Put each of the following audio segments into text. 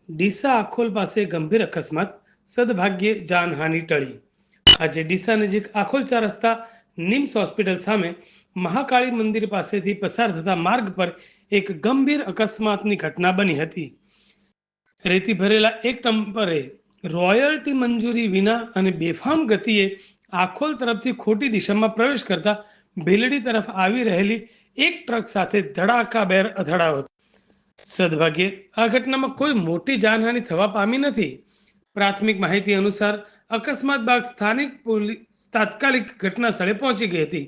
ડીસા આખોલ પાસે ગંભીર અકસ્માત, સદભાગ્યે જાનહાનિ ટળી. આજે ડીસા નજીક આખોલ 4 રસ્તા નિમ્સ હોસ્પિટલ સામે મહાકાળી મંદિર પાસેથી પસાર થતા માર્ગ પર એક ગંભીર અકસ્માતની ઘટના બની હતી. રેતી ભરેલા એક ડમ્પરે રોયલ્ટી મંજૂરી વિના અને બેફામ ગતિએ આખોલ તરફથી ખોટી દિશામાં પ્રવેશ કરતા ભીલડી તરફ આવી રહેલી એક ટ્રક સાથે ધડાકાભેર અથડાયો હતો. સદભાગ્યે આ ઘટનામાં કોઈ મોટી જાનહાનિ થવા પામી નથી. પ્રાથમિક માહિતી અનુસાર અકસ્માત બાદ સ્થાનિક પોલીસ તાત્કાલિક ઘટના સ્થળે પહોંચી ગઈ હતી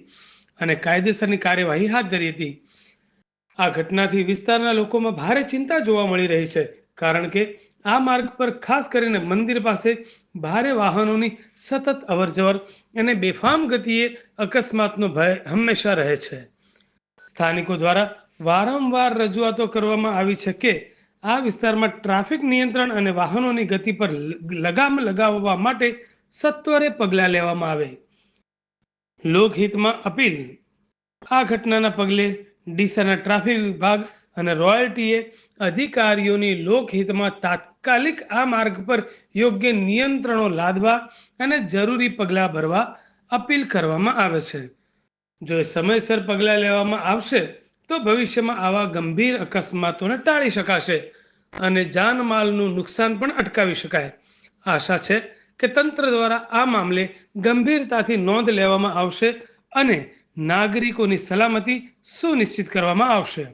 અને કાયદેસરની કાર્યવાહી હાથ ધરી હતી. આ ઘટનાથી વિસ્તારના લોકોમાં ભારે ચિંતા જોવા મળી રહી છે, કારણ કે આ માર્ગ પર ખાસ કરીને મંદિર પાસે ભારે વાહનોની સતત અવરજવર અને બેફામ ગતિએ અકસ્માતનો ભય હંમેશા રહે છે. સ્થાનિકો દ્વારા વારંવાર રજૂઆતો કરવામાં આવી છે કે આ વિસ્તારમાં ટ્રાફિક નિયંત્રણ અને વાહનોની ગતિ પર લગામ લગાવવા માટે સત્વરે પગલાં લેવામાં આવે. લોકહિતમાં અપીલ. આ ઘટનાના પગલે ડીસાના ટ્રાફિક વિભાગ અને રોયલ્ટીએ અધિકારીઓની લોકહિતમાં તાત્કાલિક આ માર્ગ પર યોગ્ય નિયંત્રણો લાદવા અને જરૂરી પગલાં ભરવા અપીલ કરવામાં આવે છે. જો સમયસર પગલાં લેવામાં આવશે તો ભવિષ્યમાં આવા ગંભીર અકસ્માતોને ટાળી શકાશે અને જાનમાલનું નુકસાન પણ અટકાવી શકાય. આશા છે કે તંત્ર દ્વારા આ મામલે ગંભીરતાથી નોંધ લેવામાં આવશે અને નાગરિકોની સલામતી સુનિશ્ચિત કરવામાં આવશે.